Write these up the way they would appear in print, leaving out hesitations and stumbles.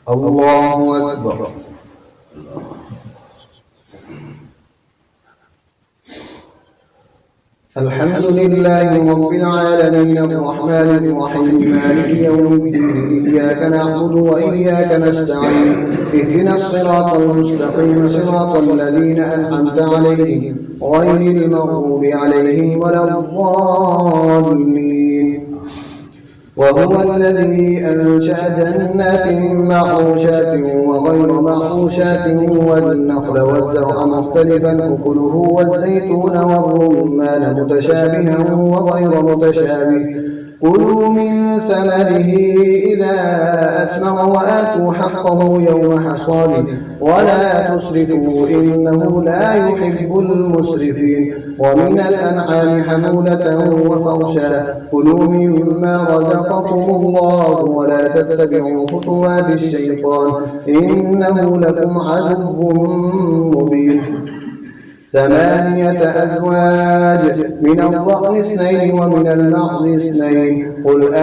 الله أكبر. الحمد لله رب العالمين الرحمن الرحيم مالك يوم الدين إياك نعبد وإياك نستعين اهدنا الصراط المستقيم صراط الذين أنعمت عليهم غير المغضوب عليهم ولا الضالين. وهو الذي أنشأ جنات معروشات وغير معروشات والنخل والزرع مختلفا أكله والزيتون والرمان متشابها وغير متشابه كلوا من ثمره إذا أثمر وآتوا حقه يوم حصاده ولا تسرفوا إنه لا يحب المسرفين. ومن الأنعام حمولة وفرشا كلوا مما رزقكم الله ولا تتبعوا خطوات الشيطان إنه لكم عدو مبين. 8 أزواج من الضأن 2 ومن المعز 2 قل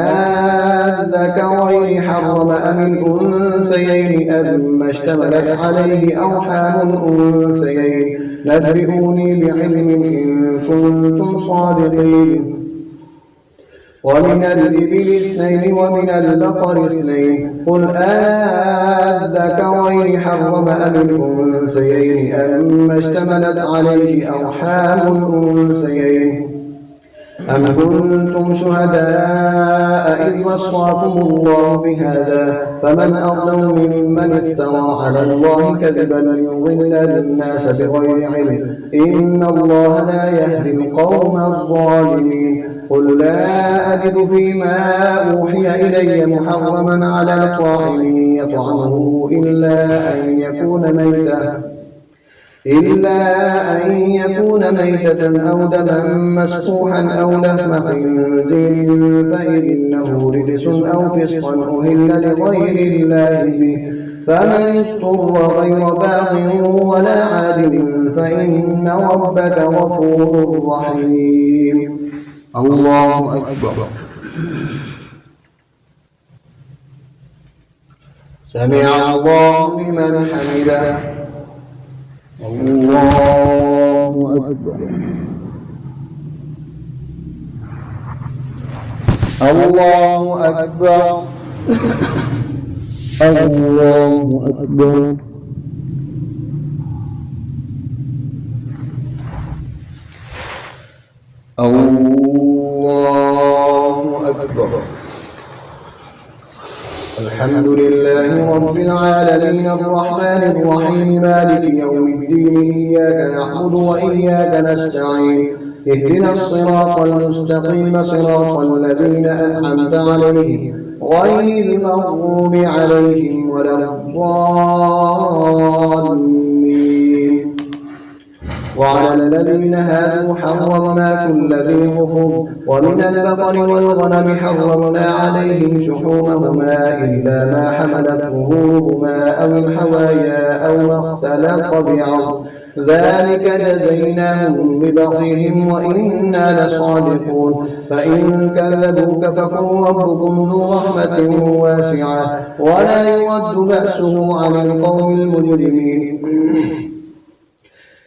أذكرين حرم أم الأنثيين أما اشتملت عليه أرحام الأنثيين نبئوني بعلم إن كنتم صادقين. ومن الإبل 2 ومن البقر 2 قل أذكرين حرم أم الأنثيين أما اشتملت عليه أرحام الأنثيين أم كنتم شهداء إذ وصاكم الله بهذا فمن أظلم ممن افترى على الله كذبا ليضل الناس بغير علم إن الله لا يهدي القوم الظالمين. قل لا أجد فيما أوحي إلي محرما على طاعم يطعمه إلا أن يكون ميتة أو دما مسفوحا أو لحم خنزير فإنه رجس أو فسقا أهل لغير الله به فمن اضطر غير باغ ولا عاد فإن ربك غفور رحيم. الله أكبر. سمع الله لمن حمده. الله أكبر. الله أكبر. الله أكبر. الله أكبر. الحمد لله رب العالمين الرحمن الرحيم مالك يوم الدين إياك نعبد وإياك نستعين اهدنا الصراط المستقيم صراط الذين أنعمت عليهم غير المغضوب عليهم ولا الضالين. وعلى الذين هادوا حرمنا كل ذي ظفر ومن البقر والغنم حرمنا عليهم شحومهما إلا ما حملت ظهورهما أو الحوايا أو ما اختلط بعظم ذلك جزيناهم ببغيهم وإنا لصادقون. فإن كذبوك فقل ربكم ذو رحمة واسعة ولا يرد بأسه عن القوم المجرمين.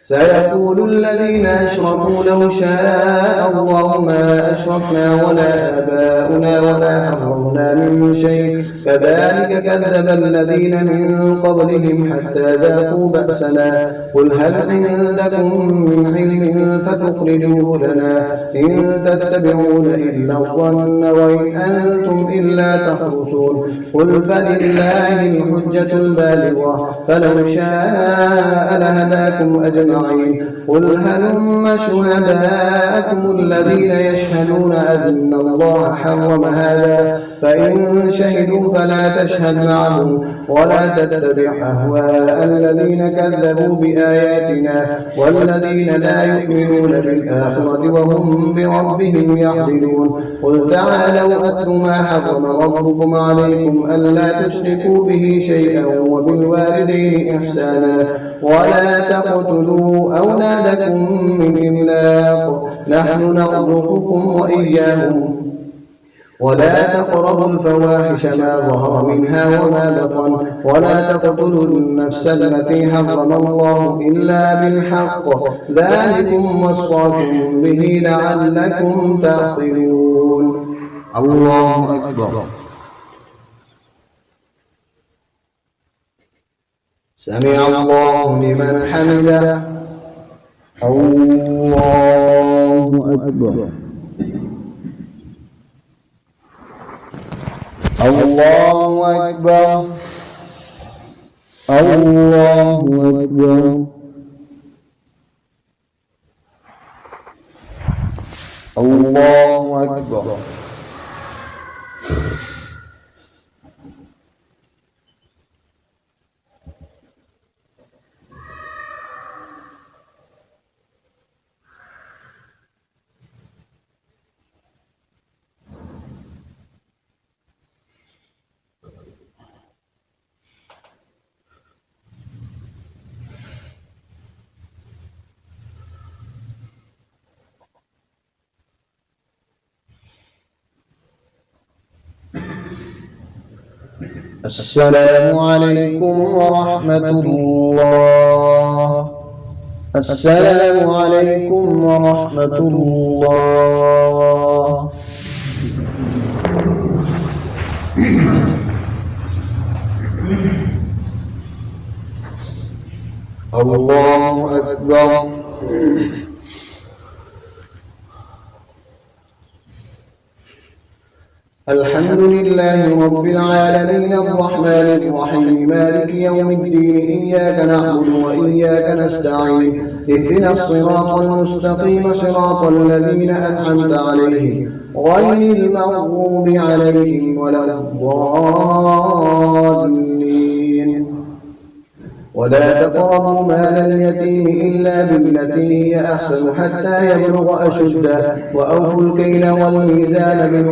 سيقول الذين أشركوا لو شاء الله ما أشركنا ولا آباؤنا ولا حرمنا من شيء كذلك كذب الذين من قبلهم حتى ذاقوا بأسنا قل هل عندكم من علم فتخرجوه لنا إن تتبعون إلا الظن وإن أنتم إلا تخرصون. قل فلله الحجة البالغة فلو شاء لهداكم أجمعين. قل هلم شهداءكم الذين يشهدون أن الله حرم هذا فإن شهدوا فلا تشهد معهم ولا تتبع أهواء الذين كذبوا بآياتنا والذين لا يؤمنون بالآخرة وهم بربهم يعدلون. قل تعالوا أتل ما حرم ربكم عليكم ألا تشركوا به شيئا وبالوالدين إحسانا ولا تقتلوا أولادكم من إملاق نحن نرزقكم وإياهم ولا تقربوا الفواحش ما ظهر منها وما بطن ولا تقتلوا النفس التي حرم الله إلا بالحق ذلكم وصاكم به لعلكم تعقلون. الله أكبر. سمع الله لمن حمده. الله أكبر. الله أكبر. الله أكبر. الله أكبر. السلام عليكم ورحمة الله. السلام عليكم ورحمة الله. الله أكبر. الحمد لله رب العالمين الرحمن الرحيم مالك يوم الدين إياك نعبد وإياك نستعين اهدنا الصراط المستقيم صراط الذين أنعمت عليهم غير المغضوب عليهم ولا الضالين. ولا تقربوا مال اليتيم إلا بالتي هي أحسن حتى يبلغ أشده وأوفوا الكيل والميزان